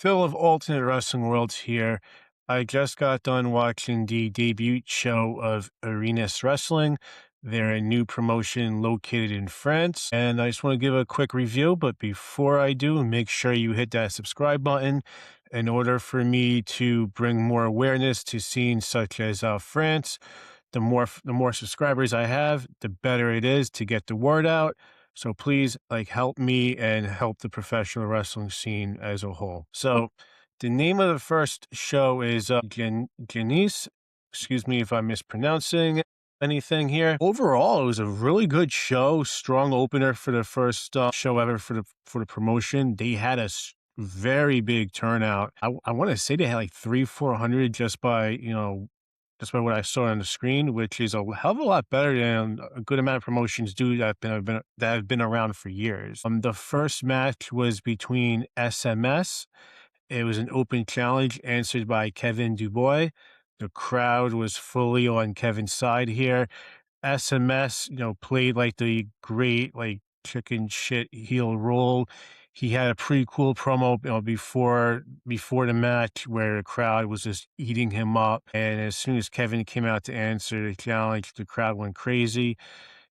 Phil of Alternate Wrestling Worlds here. I just got done watching the debut show of Arenes Wrestling. They're a new promotion located in France, and I just want to give a quick review. But before I do, make sure you hit that subscribe button in order for me to bring more awareness to scenes such as France. The more subscribers I have, the better it is to get the word out. So please, help me and help the professional wrestling scene as a whole. So the name of the first show is Genese. Excuse me if I'm mispronouncing anything here. Overall, it was a really good show. Strong opener for the first show ever for the promotion. They had a very big turnout. I want to say they had like 400 just by what I saw on the screen, which is a hell of a lot better than a good amount of promotions do that have been around for years. The first match was between SMS. It was an open challenge answered by Kevin Dubois. The crowd was fully on Kevin's side here. SMS, played like the great, chicken shit heel role. He had a pretty cool promo, before the match where the crowd was just eating him up. And as soon as Kevin came out to answer the challenge, the crowd went crazy.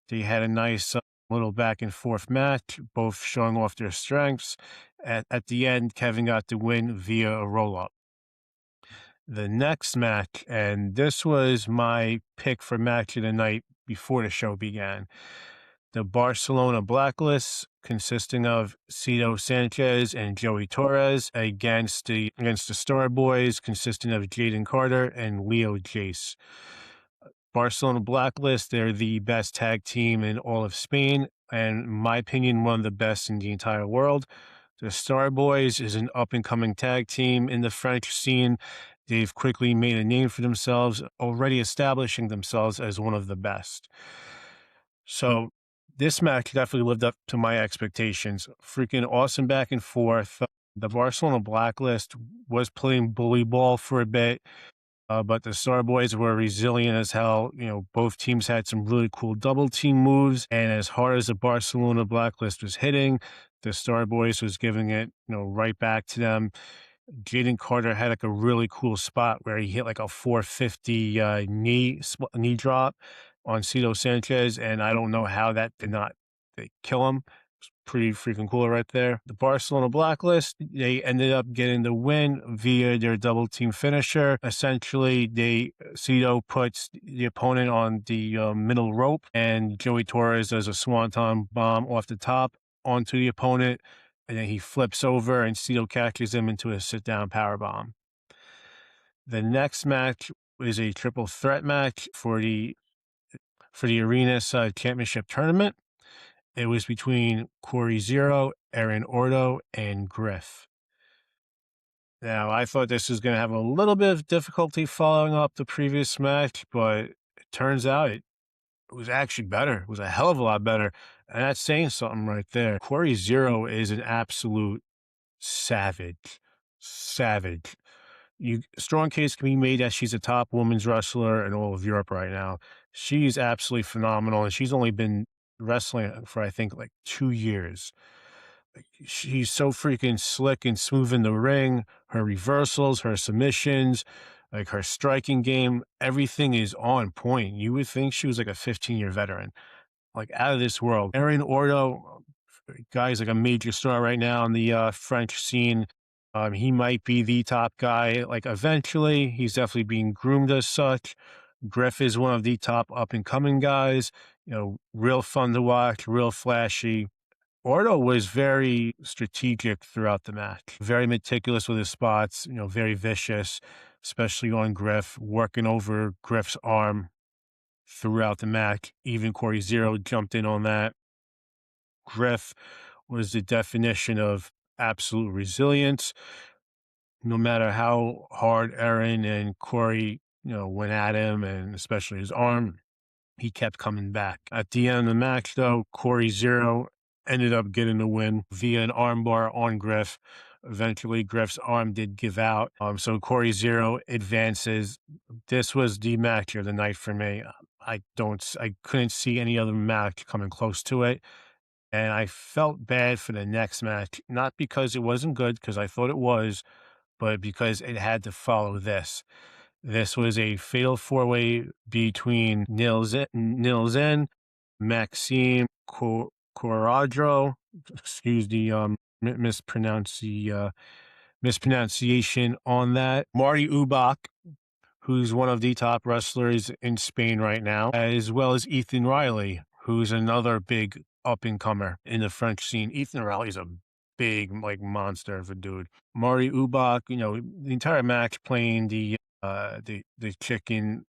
They had a nice little back and forth match, both showing off their strengths. At the end, Kevin got the win via a roll up. The next match, and this was my pick for match of the night before the show began. The Barcelona Blacklist, consisting of Sito, Sanchez, and Joey Torres, against the StarBoys, consisting of Jaden Carter and Leo Jace. Barcelona Blacklist, they're the best tag team in all of Spain, and in my opinion, one of the best in the entire world. The StarBoys is an up-and-coming tag team in the French scene. They've quickly made a name for themselves, already establishing themselves as one of the best. So this match definitely lived up to my expectations. Freaking awesome back and forth. The Barcelona Blacklist was playing bully ball for a bit, but the StarBoys were resilient as hell. Both teams had some really cool double team moves, and as hard as the Barcelona Blacklist was hitting, the StarBoys was giving it, right back to them. Jaden Carter had a really cool spot where he hit a 450 knee drop on Sito Sanchez, and I don't know how that did not kill him. It's pretty freaking cool right there. The Barcelona Blacklist, they ended up getting the win via their double team finisher. Essentially, Sito puts the opponent on the middle rope, and Joey Torres does a swanton bomb off the top onto the opponent. And then he flips over and Sito catches him into a sit-down powerbomb. The next match is a triple threat match for the Arenes Championship Tournament. It was between Cory Zero, Aaron Ordo, and Griff. Now, I thought this was going to have a little bit of difficulty following up the previous match, but it turns out it was actually better. It was a hell of a lot better. And that's saying something right there. Cory Zero is an absolute savage. Strong case can be made that she's a top women's wrestler in all of Europe right now. She's absolutely phenomenal, and she's only been wrestling for, I think, 2 years. She's so freaking slick and smooth in the ring. Her reversals, her submissions, her striking game, everything is on point. You would think she was a 15-year veteran, out of this world. Aaron Ordo, guy's a major star right now in the French scene. He might be the top guy. Eventually, he's definitely being groomed as such. Griff is one of the top up-and-coming guys. Real fun to watch, real flashy. Ordo was very strategic throughout the match. Very meticulous with his spots, very vicious, especially on Griff, working over Griff's arm throughout the match. Even Cory Zero jumped in on that. Griff was the definition of absolute resilience. No matter how hard Aaron and Cory, went at him, and especially his arm, he kept coming back. At the end of the match, though, Cory Zero ended up getting the win via an armbar on Griff. Eventually, Griff's arm did give out. So Cory Zero advances. This was the match of the night for me. I couldn't see any other match coming close to it. And I felt bad for the next match, not because it wasn't good, because I thought it was, but because it had to follow this. This was a fatal four-way between Nilzen, Maxime Coradro, excuse the mispronunciation on that. Marty Ubach, who's one of the top wrestlers in Spain right now, as well as Ethan Riley, who's another big up-and-comer in the French scene. Ethan Riley's a big, like, monster of a dude. Marty Ubach, the entire match playing the chicken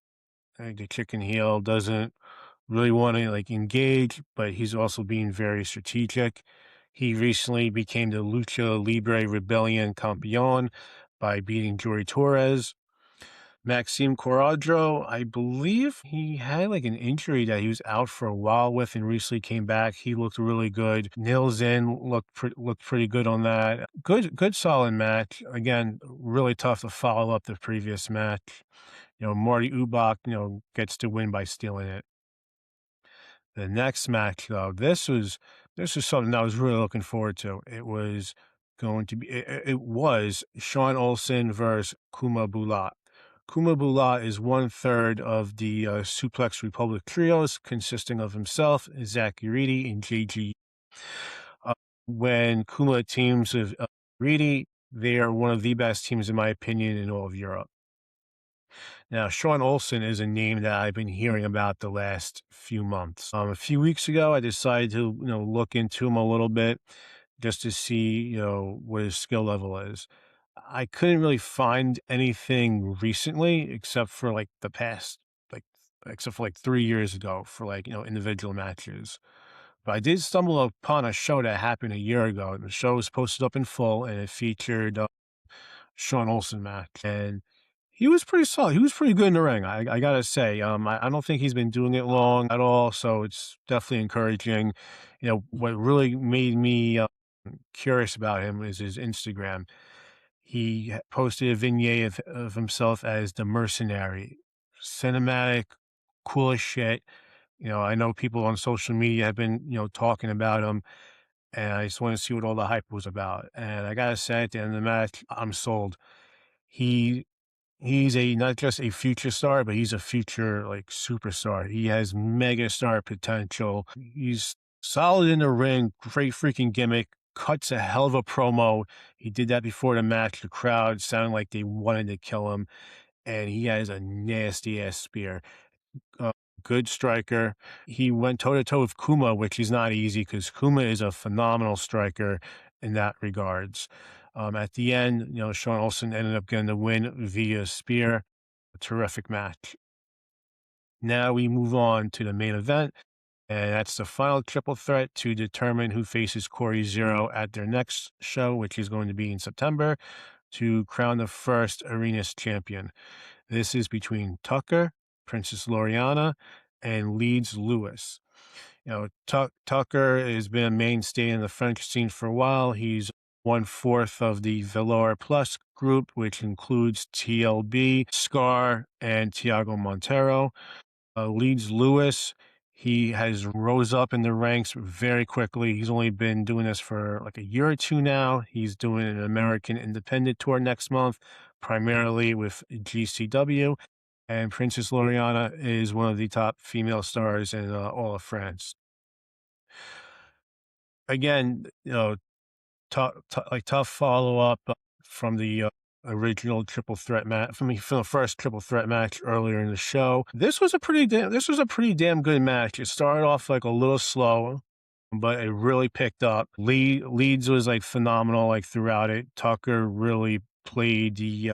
heel, doesn't really want to like engage, but he's also being very strategic. He recently became the Lucha Libre Rebellion Campeon by beating Jory Torres. Maxime Coradro, I believe he had like an injury that he was out for a while with and recently came back. He looked really good. Nilzen looked pretty good on that. Good solid match. Again, really tough to follow up the previous match. Marty Ubach, gets to win by stealing it. The next match, though, this was something I was really looking forward to. It was going to be it was Shawn Olsen versus Kuma Bulat. Kuma Bulat is 1/3 of the Suplex Republic trios, consisting of himself, Zach Uridi, and JG. Uh, when Kuma teams with Uridi, they are one of the best teams, in my opinion, in all of Europe. Now, Shawn Olsen is a name that I've been hearing about the last few months. A few weeks ago, I decided to, look into him a little bit just to see, what his skill level is. I couldn't really find anything recently except for like the past, like, except for like 3 years ago for like, individual matches. But I did stumble upon a show that happened a year ago. The show was posted up in full and it featured Shawn Olsen match. And he was pretty solid. He was pretty good in the ring. I gotta say, I don't think he's been doing it long at all. So it's definitely encouraging. What really made me curious about him is his Instagram. He posted a vignette of himself as the Mercenary. Cinematic, cool as shit. I know people on social media have been, talking about him, and I just want to see what all the hype was about. And I gotta say, at the end of the match, I'm sold. He He's not just a future star, but he's a future like superstar. He has mega star potential. He's solid in the ring, great freaking gimmick, cuts a hell of a promo. He did that before the match. The crowd sounded like they wanted to kill him, and he has a nasty ass spear. Uh, Good striker. He went toe to toe with Kuma, which is not easy because Kuma is a phenomenal striker in that regards. At the end, Shawn Olsen ended up getting the win via spear. A terrific match. Now we move on to the main event, and that's the final triple threat to determine who faces Cory Zero at their next show, which is going to be in September, to crown the first Arenes champion. This is between Tucker, Princess Loriana, and Leeds Lewis. Tucker has been a mainstay in the French scene for a while. He's 1/4 of the Valor Plus group, which includes TLB, Scar, and Tiago Montero. Leeds Lewis, he has rose up in the ranks very quickly. He's only been doing this for like a year or two now. He's doing an American independent tour next month, primarily with GCW. And Princess Loriana is one of the top female stars in all of France. Again, tough follow up from the original triple threat match from the first triple threat match earlier in the show. This was a pretty damn good match. It started off like a little slow, but it really picked up. Leeds was like phenomenal like throughout it. Tucker really played the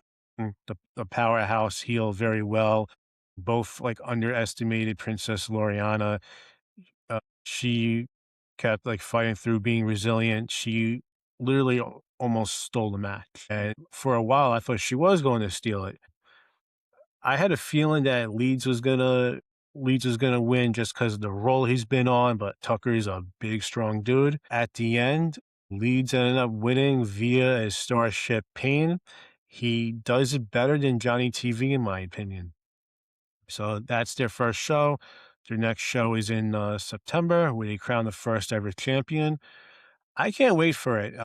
powerhouse heel very well. Both like underestimated Princess Loriana. She kept like fighting through, being resilient. She literally almost stole the match. And for a while, I thought she was going to steal it. I had a feeling that Leeds was gonna win just because of the role he's been on, but Tucker's a big, strong dude. At the end, Leeds ended up winning via a Starship Pain. He does it better than Johnny TV, in my opinion. So that's their first show. Their next show is in September, where they crown the first ever champion. I can't wait for it.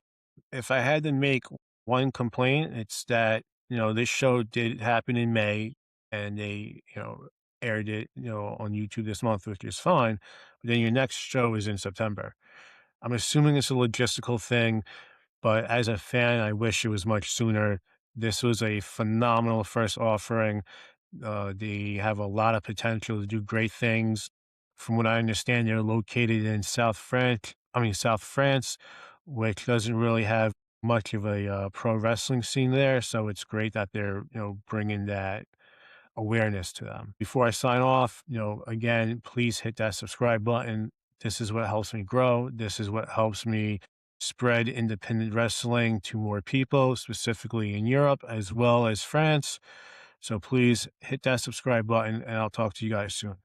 If I had to make one complaint, it's that, this show did happen in May and they, aired it, on YouTube this month, which is fine. But then your next show is in September. I'm assuming it's a logistical thing, but as a fan, I wish it was much sooner. This was a phenomenal first offering. They have a lot of potential to do great things. From what I understand, they're located in South France, which doesn't really have much of a pro wrestling scene there. So it's great that they're, bringing that awareness to them. Before I sign off, again, please hit that subscribe button. This is what helps me grow. This is what helps me spread independent wrestling to more people, specifically in Europe as well as France. So please hit that subscribe button and I'll talk to you guys soon.